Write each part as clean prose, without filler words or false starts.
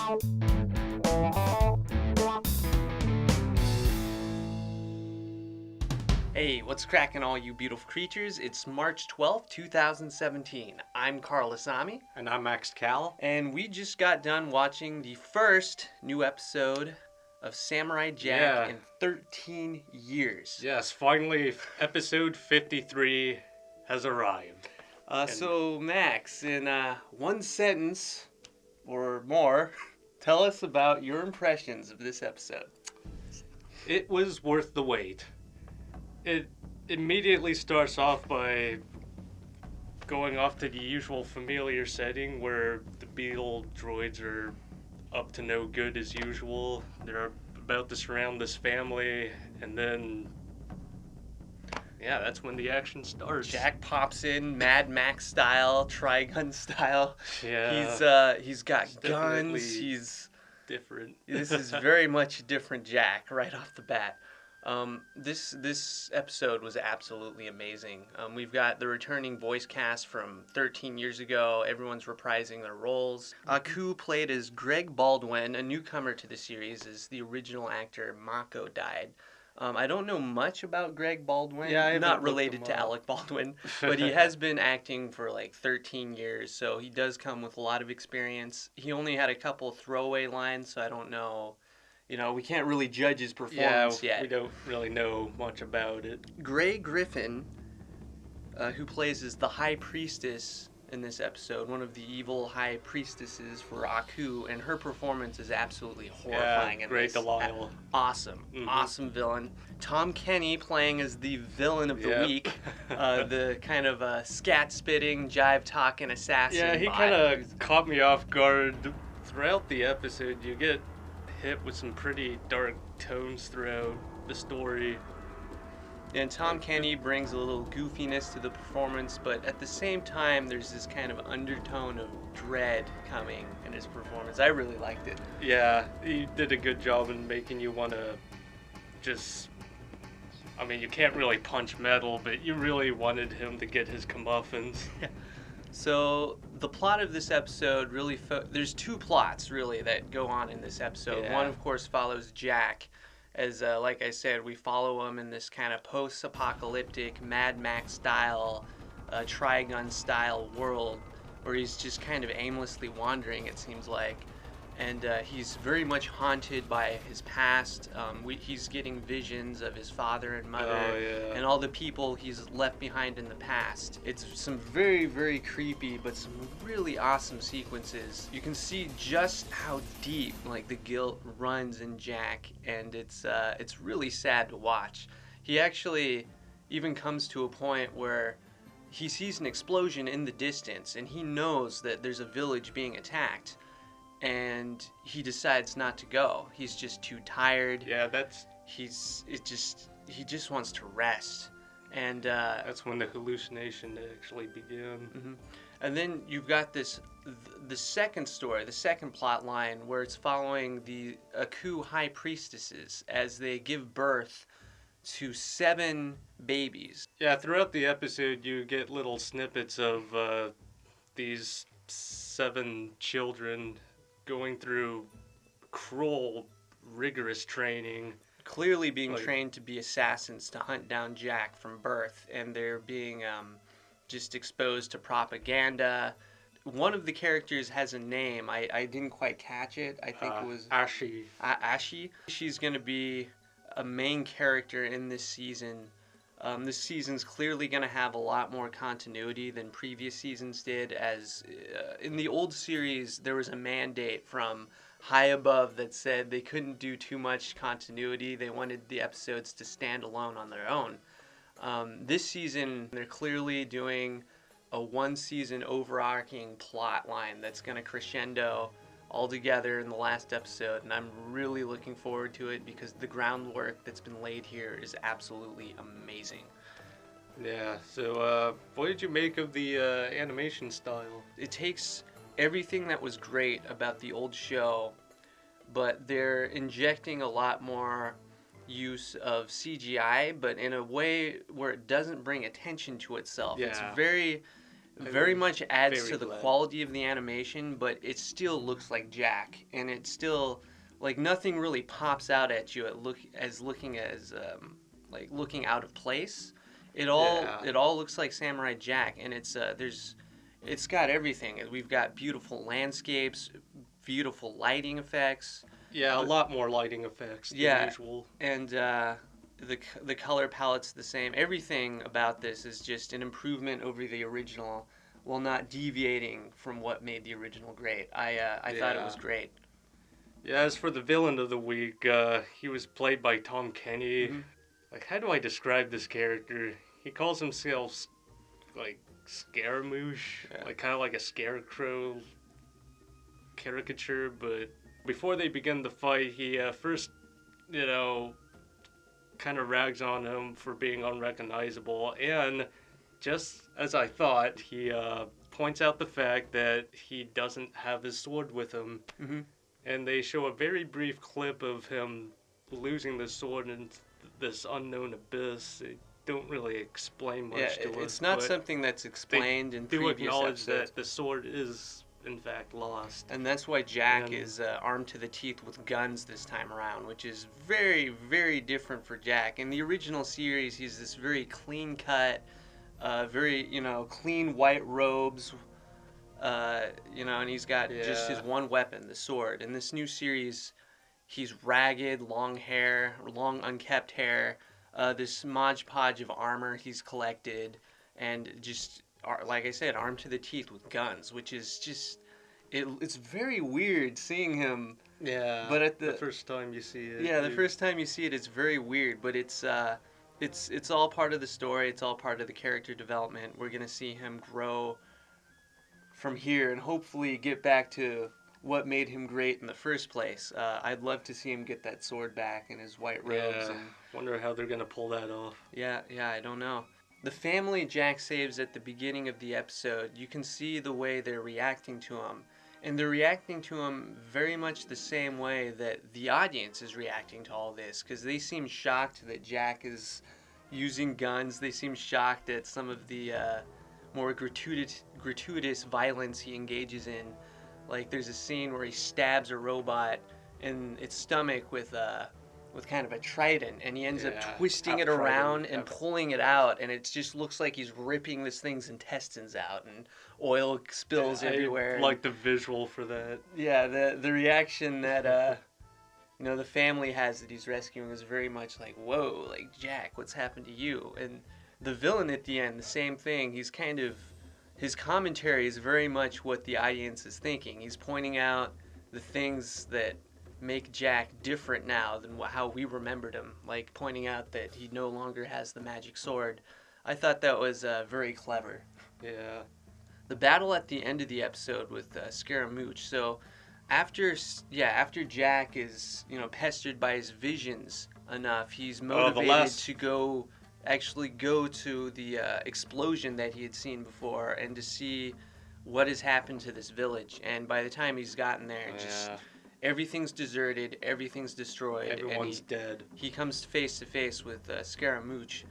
Hey, what's cracking all you beautiful creatures? It's March 12th, 2017. I'm Carl Asami. And I'm Max Cal. And we just got done watching the first new episode of Samurai Jack in 13 years. Yes, finally episode 53 has arrived. So Max, in one sentence or more, tell us about your impressions of this episode. It was worth the wait. It immediately starts off by going off to the usual familiar setting where the Beetle droids are up to no good as usual. They're about to surround this family, and then that's when the action starts. Jack pops in, Mad Max style, Trigun style. Yeah. He's got guns. He's different. This is very much a different Jack right off the bat. This episode was absolutely amazing. We've got the returning voice cast from 13 years ago. Everyone's reprising their roles. Aku played as Greg Baldwin, a newcomer to the series, as the original actor Mako died. I don't know much about Greg Baldwin. Yeah, not related to Alec Baldwin, but he has been acting for like 13 years, so he does come with a lot of experience. He only had a couple throwaway lines, so I don't know. We can't really judge his performance yet. We don't really know much about it. Gray Griffin, who plays as the High Priestess in this episode, one of the evil High Priestesses for Aku, and her performance is absolutely horrifying. Yeah, great Delisle. Awesome. Mm-hmm. Awesome villain. Tom Kenny playing as the villain of the week, the kind of scat-spitting, jive-talking assassin. Yeah, he kind of caught me off guard. Throughout the episode, you get hit with some pretty dark tones throughout the story. And Tom Kenny brings a little goofiness to the performance, but at the same time, there's this kind of undertone of dread coming in his performance. I really liked it. Yeah, he did a good job in making you want to you can't really punch metal, but you really wanted him to get his comeuppance. So the plot of this episode really, there's two plots really that go on in this episode. Yeah. One, of course, follows Jack, as like I said, we follow him in this kind of post-apocalyptic Mad Max style, Trigun style world where he's just kind of aimlessly wandering, it seems like. And he's very much haunted by his past. He's getting visions of his father and mother and all the people he's left behind in the past. It's some very, very creepy, but some really awesome sequences. You can see just how deep the guilt runs in Jack, and it's really sad to watch. He actually even comes to a point where he sees an explosion in the distance, and he knows that there's a village being attacked. And he decides not to go. He's just too tired. Yeah, he just wants to rest. And that's when the hallucination actually began. Mm-hmm. And then you've got the second story, the second plot line, where it's following the Aku High Priestesses as they give birth to 7 babies. Yeah, throughout the episode you get little snippets of these 7 children going through cruel, rigorous training. Clearly being trained to be assassins to hunt down Jack from birth, and they're being just exposed to propaganda. One of the characters has a name. I didn't quite catch it. I think it was Ashi. Ashi. She's going to be a main character in this season. This season's clearly going to have a lot more continuity than previous seasons did, as in the old series there was a mandate from high above that said they couldn't do too much continuity. They wanted the episodes to stand alone on their own. This season they're clearly doing a one-season overarching plot line that's going to crescendo all together in the last episode, and I'm really looking forward to it because the groundwork that's been laid here is absolutely amazing. Yeah, so what did you make of the animation style? It takes everything that was great about the old show, but they're injecting a lot more use of CGI, but in a way where it doesn't bring attention to itself. Yeah. It's very very was much adds very to the glad. quality of the animation, but it still looks like Jack, and it's still like nothing really pops out at you at looking as like looking out of place. Yeah. It all looks like Samurai Jack, and it's got everything. We've got beautiful landscapes, beautiful lighting effects. Yeah, a The, lot more lighting effects than yeah, usual. and the color palette's the same. Everything about this is just an improvement over the original, while not deviating from what made the original great. I thought it was Yeah. great. Yeah, as for the villain of the week, he was played by Tom Kenny. Hmm. Like, how do I describe this character? He calls himself, like, Scaramouche. Yeah. Like, kind of like a scarecrow caricature, but before they begin the fight, he first, you know, kind of rags on him for being unrecognizable, and just as I thought, he points out the fact that he doesn't have his sword with him, Hmm. and they show a very brief clip of him losing the sword in this unknown abyss. They don't really explain Yeah, much to us, it's not but something that's they explained in do previous acknowledge episodes. that the sword is in fact lost. And that's why Jack And is armed to the teeth with guns this time around, which is very, very different for Jack. In the original series, he's this very clean cut, very, clean white robes, and he's got just his yeah, one weapon, the sword. In this new series, he's ragged, long hair, long unkept hair, this Mod Podge of armor he's collected, and just, like I said, armed to the teeth with guns, which is just, it's very weird seeing him. yeah. But The first time you see it, yeah, the first time you see it, it's very weird, but it's all part of the story. It's all part of the character development. We're gonna see him grow from here and hopefully get back to what made him great in the first place. I'd love to see him get that sword back and his white robes. yeah. And Wonder how they're gonna pull that off. yeah, I don't know. The family Jack saves at the beginning of the episode, you can see the way they're reacting to him. And they're reacting to him very much the same way that the audience is reacting to all this, because they seem shocked that Jack is using guns. They seem shocked at some of the more gratuitous violence he engages in. Like there's a scene where he stabs a robot in its stomach with kind of a trident, and he ends up Yeah, twisting half it around trident, and half- pulling it out, and it just looks like he's ripping this thing's intestines out, and oil spills I everywhere. like the visual for that. Yeah, the reaction that the family has that he's rescuing is very much like, whoa, like Jack, what's happened to you? And the villain at the end, the same thing. He's kind of his commentary is very much what the audience is thinking. He's pointing out the things that make Jack different now than how we remembered him, like pointing out that he no longer has the magic sword. I thought that was very clever. Yeah, The battle at the end of the episode with Scaramouche. So after Jack is pestered by his visions enough, he's motivated to go to the explosion that he had seen before and to see what has happened to this village. And by the time he's gotten there, just yeah. everything's deserted, everything's destroyed, Everyone's and dead. he comes face to face with Scaramouche.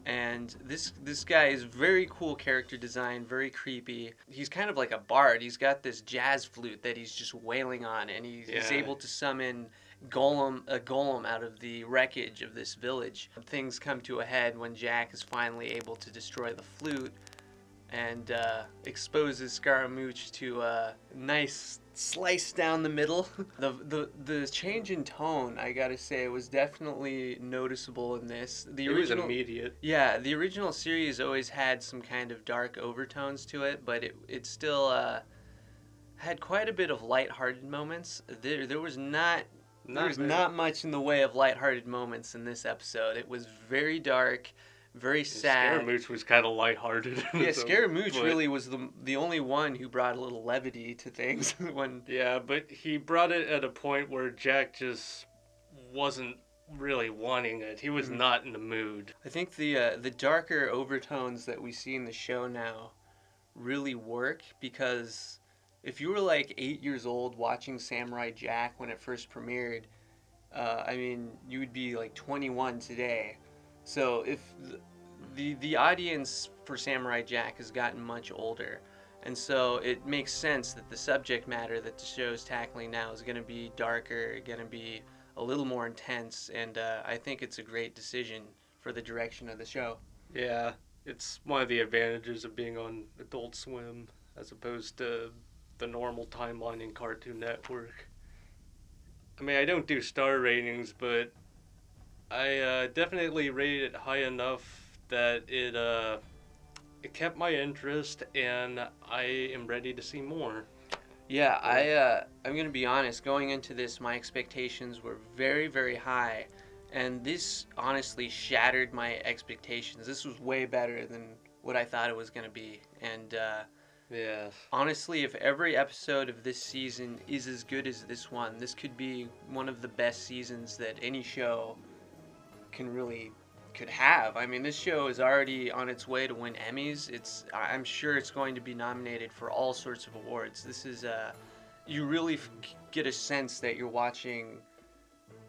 And this guy is very cool character design, very creepy. He's kind of like a bard. He's got this jazz flute that he's just wailing on, and he's Yeah. able to summon a golem out of the wreckage of this village. Things come to a head when Jack is finally able to destroy the flute and exposes Scaramouche to a nice slice down the middle. The change in tone, I gotta say, was definitely noticeable in this. It was immediate. Yeah, the original series always had some kind of dark overtones to it, but it still had quite a bit of lighthearted moments. There was not much in the way of lighthearted moments in this episode. It was very dark, very sad. Scaramouche was kind of lighthearted. Yeah, Scaramouche really was the only one who brought a little levity to things when. Yeah, but he brought it at a point where Jack just wasn't really wanting it. He was not in the mood. I think the darker overtones that we see in the show now really work because if you were like 8 years old watching Samurai Jack when it first premiered, you would be like 21 today. So if the audience for Samurai Jack has gotten much older. And so it makes sense that the subject matter that the show's tackling now is going to be darker, going to be a little more intense, and I think it's a great decision for the direction of the show. Yeah, it's one of the advantages of being on Adult Swim as opposed to the normal timeline in Cartoon Network. I mean, I don't do star ratings, but I definitely rate it high enough that it kept my interest, and I am ready to see more. Yeah, I'm going to be honest. Going into this, my expectations were very, very high, and this honestly shattered my expectations. This was way better than what I thought it was going to be, and Yes. honestly, if every episode of this season is as good as this one, this could be one of the best seasons that any show could have. I mean, this show is already on its way to win Emmys. I'm sure it's going to be nominated for all sorts of awards. This is you really get a sense that you're watching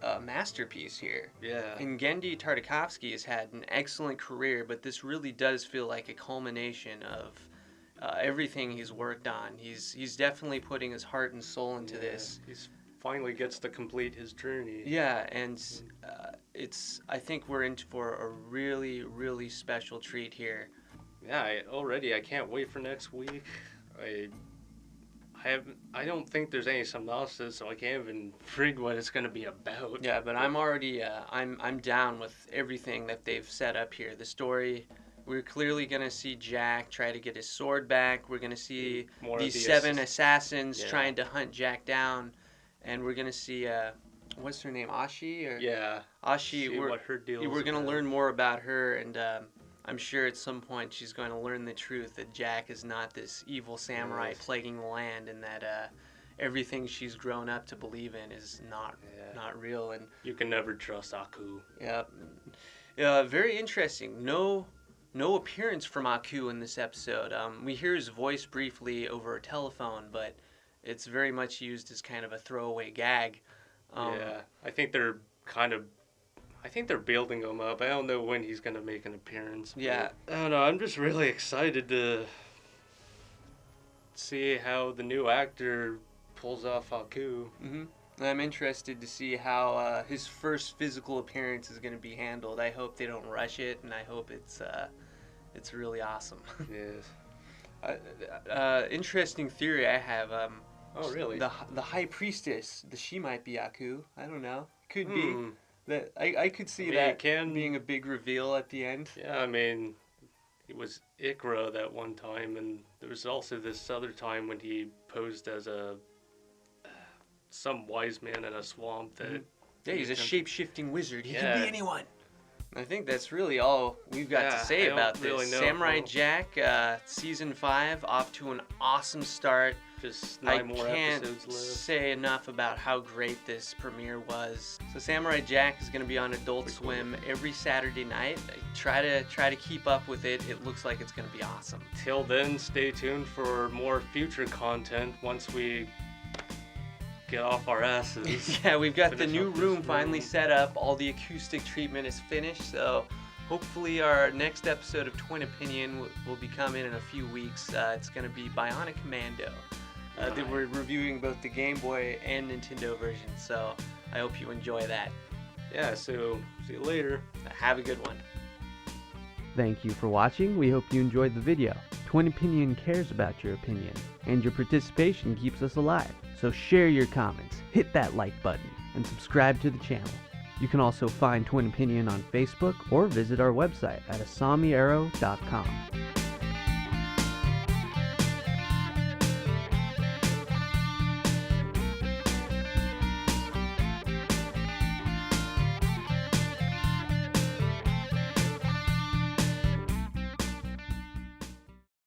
a masterpiece here. Yeah. And Genndy Tartakovsky has had an excellent career, but this really does feel like a culmination of everything he's worked on. He's definitely putting his heart and soul into this. He's finally gets to complete his journey. Yeah, and I think we're in for a really, really special treat here. Yeah, I can't wait for next week. I don't think there's any synopsis, so I can't even read what it's going to be about. Yeah, but I'm already I'm down with everything that they've set up here. The story, we're clearly going to see Jack try to get his sword back. We're going to see More these of the 7 assassins Yeah. trying to hunt Jack down, and we're going to see what's her name, Ashi? Or Yeah. Ashi. See what her deal is We're going to about. learn more about her, and I'm sure at some point she's going to learn the truth that Jack is not this evil samurai Yes. plaguing the land, and that everything she's grown up to believe in is not real. And You can never trust Aku. yeah, very interesting. No appearance from Aku in this episode. We hear his voice briefly over a telephone, but it's very much used as kind of a throwaway gag. Yeah, I think they're building him up. I don't know when he's gonna make an appearance. Yeah. I don't know. I'm just really excited to see how the new actor pulls off Aku. I'm interested to see how his first physical appearance is going to be handled. I hope they don't rush it, and I hope it's really awesome. Yes. Interesting theory I have. Oh, really? The high priestess, she might be Aku. I don't know. Could be. That I could see that being a big reveal at the end. Yeah, I mean, it was Ikra that one time, and there was also this other time when he posed as some wise man in a swamp. That Yeah, he's a shape-shifting wizard. He can Yeah. be anyone. I think that's really all we've got to say I don't about this. really know. Samurai Jack, season 5, off to an awesome start. Just I 9 more can't episodes left. say enough about how great this premiere was. So Samurai Jack is going to be on Adult Swim every Saturday night. Try to keep up with it. It looks like it's going to be awesome. Till then, stay tuned for more future content once we get off our asses. Yeah, we've got the Finish new up this room finally room. set up. All the acoustic treatment is finished, so hopefully our next episode of Twin Opinion will be coming in a few weeks. It's going to be Bionic Commando. That we're reviewing both the Game Boy and Nintendo versions, so I hope you enjoy that. Yeah, so see you later. Have a good one. Thank you for watching. We hope you enjoyed the video. Twin Opinion cares about your opinion, and your participation keeps us alive. So share your comments, hit that like button, and subscribe to the channel. You can also find Twin Opinion on Facebook or visit our website at asamiarrow.com.